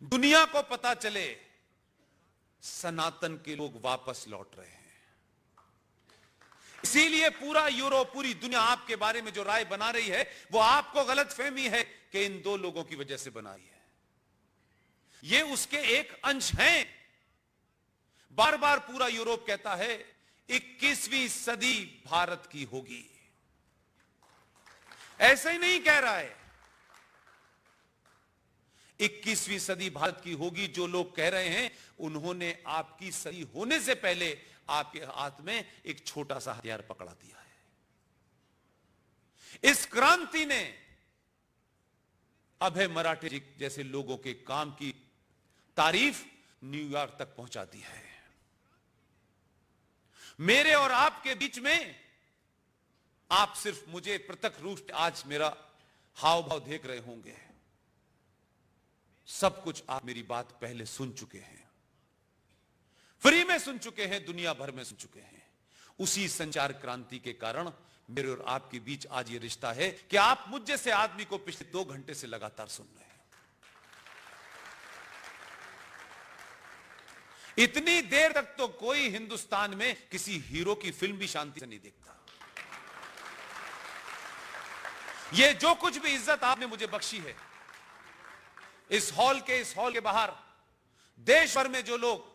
दुनिया को पता चले सनातन के लोग वापस लौट रहे हैं। इसीलिए पूरा यूरोप, पूरी दुनिया आपके बारे में जो राय बना रही है वो आपको गलतफहमी है कि इन दो लोगों की वजह से बनाई है। ये उसके एक अंश हैं। बार बार पूरा यूरोप कहता है 21वीं सदी भारत की होगी। ऐसा ही नहीं कह रहा है, 21वीं सदी भारत की होगी। जो लोग कह रहे हैं उन्होंने आपकी सदी होने से पहले आपके हाथ में एक छोटा सा हथियार पकड़ा दिया है। इस क्रांति ने अभय मराठे जी जैसे लोगों के काम की तारीफ न्यूयॉर्क तक पहुंचा दी है। मेरे और आपके बीच में आप सिर्फ मुझे प्रत्यक्ष रूप से आज मेरा हाव भाव देख रहे होंगे, सब कुछ आप मेरी बात पहले सुन चुके हैं, फ्री में सुन चुके हैं, दुनिया भर में सुन चुके हैं। उसी संचार क्रांति के कारण मेरे और आपके बीच आज ये रिश्ता है कि आप मुझ जैसे आदमी को पिछले 2 घंटे से लगातार सुन रहे हैं। इतनी देर तक तो कोई हिंदुस्तान में किसी हीरो की फिल्म भी शांति से नहीं देखता। ये जो कुछ भी इज्जत आपने मुझे बख्शी है, इस हॉल के बाहर देश भर में जो लोग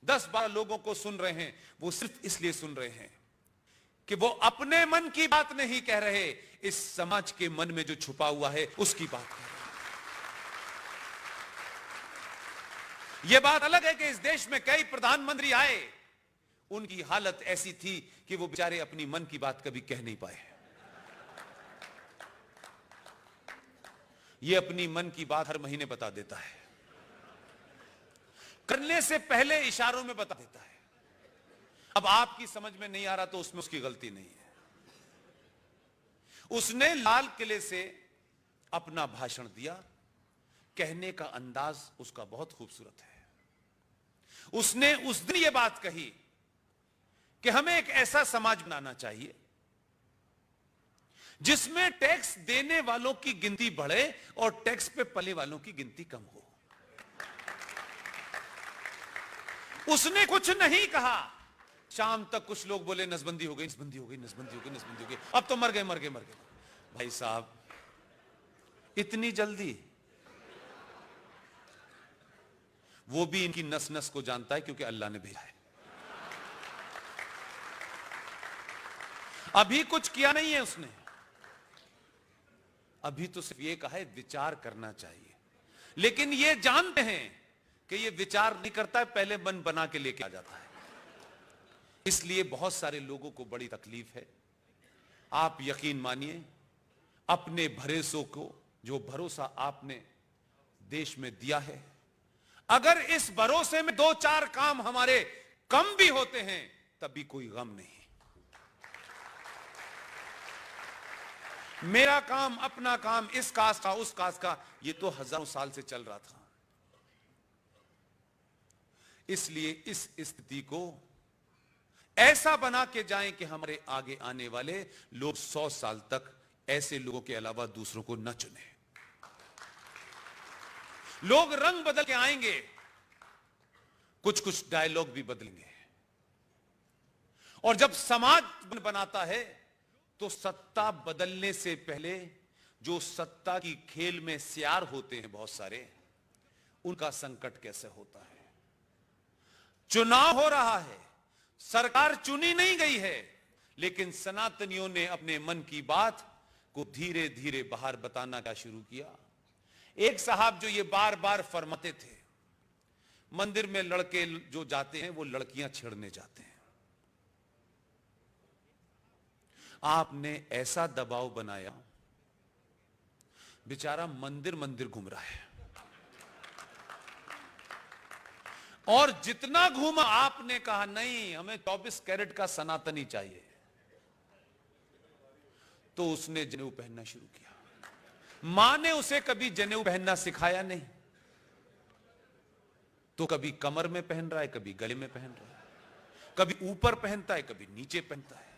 10-12 लोगों को सुन रहे हैं, वो सिर्फ इसलिए सुन रहे हैं कि वो अपने मन की बात नहीं कह रहे, इस समाज के मन में जो छुपा हुआ है उसकी बात कह रहे हैं। यह बात अलग है कि इस देश में कई प्रधानमंत्री आए, उनकी हालत ऐसी थी कि वो बेचारे अपनी मन की बात कभी कह नहीं पाए। ये अपनी मन की बात हर महीने बता देता है, करने से पहले इशारों में बता देता है। अब आपकी समझ में नहीं आ रहा तो उसमें उसकी गलती नहीं है। उसने लाल किले से अपना भाषण दिया, कहने का अंदाज उसका बहुत खूबसूरत है। उसने उस दिन यह बात कही कि हमें एक ऐसा समाज बनाना चाहिए जिसमें टैक्स देने वालों की गिनती बढ़े और टैक्स पे पले वालों की गिनती कम हो। उसने कुछ नहीं कहा। शाम तक कुछ लोग बोले नसबंदी हो गई, नसबंदी हो गई, नसबंदी हो गई, नसबंदी हो गई, अब तो मर गए, मर गए, मर गए। भाई साहब, इतनी जल्दी? वो भी इनकी नस नस को जानता है क्योंकि अल्लाह ने भेजा है। अभी कुछ किया नहीं है उसने, अभी तो सिर्फ ये कहा है विचार करना चाहिए। लेकिन ये जानते हैं कि ये विचार नहीं करता है, पहले मन बना के लेके आ जाता है। इसलिए बहुत सारे लोगों को बड़ी तकलीफ है। आप यकीन मानिए, अपने भरोसों को, जो भरोसा आपने देश में दिया है, अगर इस भरोसे में 2-4 काम हमारे कम भी होते हैं तभी कोई गम नहीं। मेरा काम, अपना काम, इस कास्ट का, उस कास्ट का, ये तो हजारों साल से चल रहा था। इसलिए इस स्थिति को ऐसा बना के जाएं कि हमारे आगे आने वाले लोग 100 साल तक ऐसे लोगों के अलावा दूसरों को न चुने। लोग रंग बदल के आएंगे, कुछ कुछ डायलॉग भी बदलेंगे। और जब समाज बनाता है तो सत्ता बदलने से पहले जो सत्ता की खेल में सियार होते हैं बहुत सारे, उनका संकट कैसे होता है। चुनाव हो रहा है, सरकार चुनी नहीं गई है, लेकिन सनातनियों ने अपने मन की बात को धीरे धीरे बाहर बताना का शुरू किया। एक साहब जो ये बार बार फरमाते थे, मंदिर में लड़के जो जाते हैं वो लड़कियां छेड़ने जाते हैं। आपने ऐसा दबाव बनाया, बेचारा मंदिर मंदिर घूम रहा है, और जितना घूमा आपने कहा नहीं हमें 24 कैरेट का सनातनी चाहिए, तो उसने जनेऊ पहनना शुरू किया। मां ने उसे कभी जनेऊ पहनना सिखाया नहीं, तो कभी कमर में पहन रहा है, कभी गले में पहन रहा है, कभी ऊपर पहनता है, कभी नीचे पहनता है।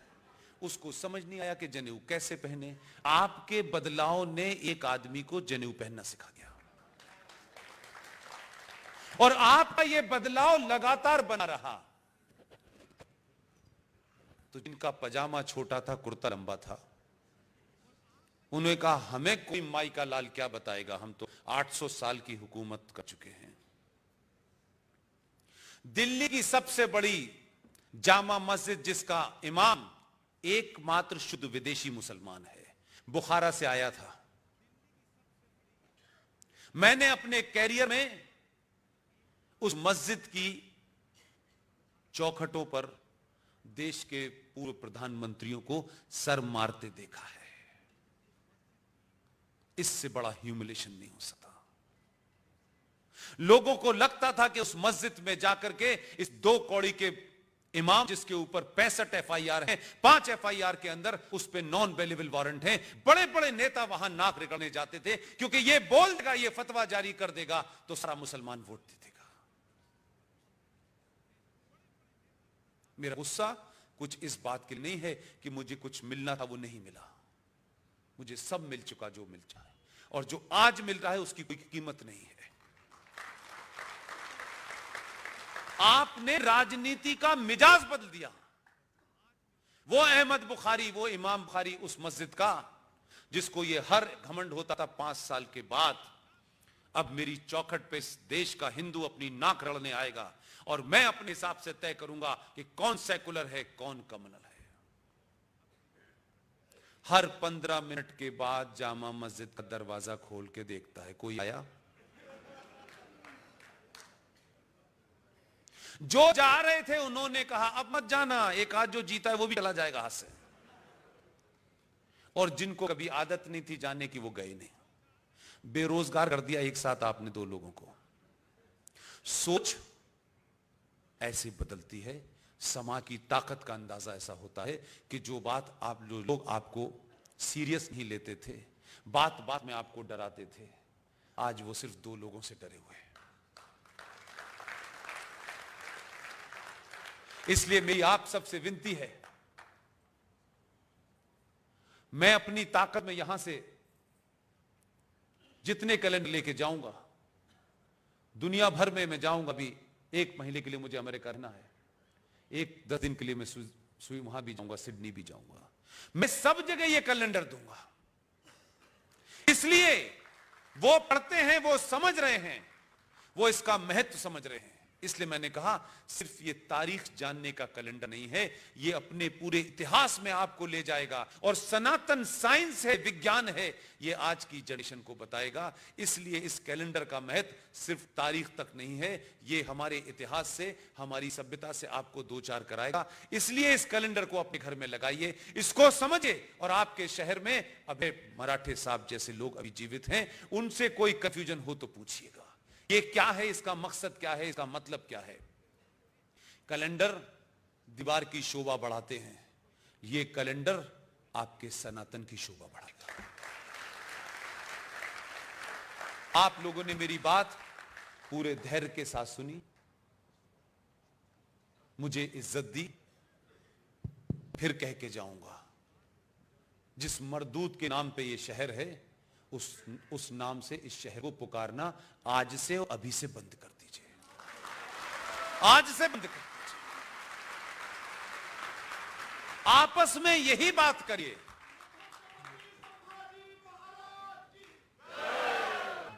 उसको समझ नहीं आया कि जनेऊ कैसे पहने। आपके बदलाव ने एक आदमी को जनेऊ पहनना सिखा दिया। और आपका यह बदलाव लगातार बना रहा। तो जिनका पजामा छोटा था, कुर्ता लंबा था, उन्होंने कहा हमें कोई माई का लाल क्या बताएगा, हम तो 800 साल की हुकूमत कर चुके हैं। दिल्ली की सबसे बड़ी जामा मस्जिद, जिसका इमाम एकमात्र शुद्ध विदेशी मुसलमान है, बुखारा से आया था। मैंने अपने कैरियर में उस मस्जिद की चौखटों पर देश के पूर्व प्रधानमंत्रियों को सर मारते देखा है। इससे बड़ा ह्यूमिलेशन नहीं हो सकता। लोगों को लगता था कि उस मस्जिद में जाकर के इस 2 कौड़ी के इमाम, जिसके ऊपर 65 FIR हैं, 5 FIR के अंदर उस पे नॉन बेलेबल वारंट हैं, बड़े बड़े नेता वहां नाक रगड़ने जाते थे, क्योंकि ये बोल देगा, ये फतवा जारी कर देगा तो सारा मुसलमान वोट दे देगा। मेरा गुस्सा कुछ इस बात के लिए नहीं है कि मुझे कुछ मिलना था वो नहीं मिला, मुझे सब मिल चुका जो मिल जाए, और जो आज मिल रहा है उसकी कोई कीमत नहीं है। आपने राजनीति का मिजाज बदल दिया। वो अहमद बुखारी, वो इमाम बुखारी उस मस्जिद का, जिसको ये हर घमंड होता था 5 साल के बाद, अब मेरी चौखट पे इस देश का हिंदू अपनी नाक रड़ने आएगा और मैं अपने हिसाब से तय करूंगा कि कौन सेकुलर है, कौन कम्युनल है। हर 15 मिनट के बाद जामा मस्जिद का दरवाजा खोल के देखता है कोई आया। जो जा रहे थे उन्होंने कहा अब मत जाना, एक आज जो जीता है वो भी चला जाएगा हाथ से। और जिनको कभी आदत नहीं थी जाने की वो गए नहीं। बेरोजगार कर दिया एक साथ आपने 2 लोगों को। सोच ऐसे बदलती है, समाज की ताकत का अंदाजा ऐसा होता है कि जो बात आप लोग आपको सीरियस नहीं लेते थे, बात बात में आपको डराते थे, आज वो सिर्फ 2 लोगों से डरे हुए हैं। इसलिए मेरी आप सबसे विनती है, मैं अपनी ताकत में यहां से जितने कैलेंडर लेके जाऊंगा, दुनिया भर में मैं जाऊंगा। अभी 1 महीने के लिए मुझे अमेरिका रहना है, 10 दिन के लिए मैं वहां भी जाऊंगा, सिडनी भी जाऊंगा। मैं सब जगह ये कैलेंडर दूंगा। इसलिए वो पढ़ते हैं, वो समझ रहे हैं, वो इसका महत्व समझ रहे हैं। इसलिए मैंने कहा सिर्फ ये तारीख जानने का कैलेंडर नहीं है, ये अपने पूरे इतिहास में आपको ले जाएगा। और सनातन साइंस है, विज्ञान है, ये आज की जनरेशन को बताएगा। इसलिए इस कैलेंडर का महत्व सिर्फ तारीख तक नहीं है, ये हमारे इतिहास से, हमारी सभ्यता से आपको 2-4 कराएगा। इसलिए इस कैलेंडर को अपने घर में लगाइए, इसको समझिए। और आपके शहर में अभय मराठे साहब जैसे लोग अभी जीवित हैं, उनसे कोई कंफ्यूजन हो तो पूछिएगा, ये क्या है, इसका मकसद क्या है, इसका मतलब क्या है। कैलेंडर दीवार की शोभा बढ़ाते हैं, ये कैलेंडर आपके सनातन की शोभा बढ़ाएगा। आप लोगों ने मेरी बात पूरे धैर्य के साथ सुनी, मुझे इज्जत दी। फिर कह के जाऊंगा, जिस मरदूत के नाम पे ये शहर है, उस नाम से इस शहर को पुकारना आज से और अभी से बंद कर दीजिए। आज से बंद कर दीजिए। आपस में यही बात करिए।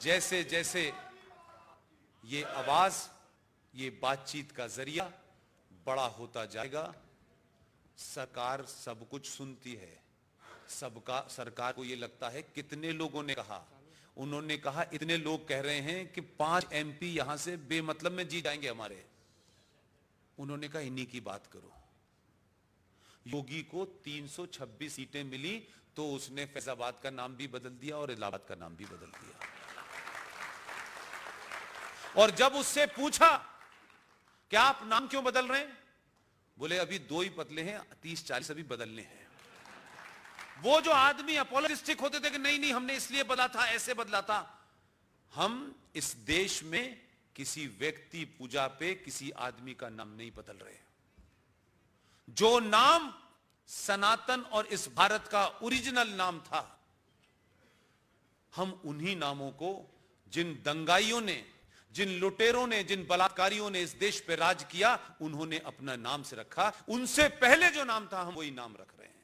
जैसे जैसे ये आवाज, ये बातचीत का जरिया बड़ा होता जाएगा, सरकार सब कुछ सुनती है। सबका सरकार को यह लगता है कितने लोगों ने कहा, उन्होंने कहा इतने लोग कह रहे हैं कि 5 MP यहां से बेमतलब में जीत जाएंगे हमारे। उन्होंने कहा इन्हीं की बात करो। योगी को 326 सीटें मिली तो उसने फैजाबाद का नाम भी बदल दिया और इलाहाबाद का नाम भी बदल दिया। और जब उससे पूछा कि आप नाम क्यों बदल रहे हैं, बोले अभी 2 ही पतले हैं, 30-40 अभी बदलने हैं। वो जो आदमी अपोलोजिस्टिक होते थे कि नहीं नहीं हमने इसलिए बदला था, ऐसे बदला था। हम इस देश में किसी व्यक्ति पूजा पे किसी आदमी का नाम नहीं बदल रहे। जो नाम सनातन और इस भारत का ओरिजिनल नाम था, हम उन्हीं नामों को, जिन दंगाइयों ने, जिन लुटेरों ने, जिन बलात्कारियों ने इस देश पे राज किया, उन्होंने अपना नाम से रखा। उनसे पहले जो नाम था हम वही नाम रख रहे हैं।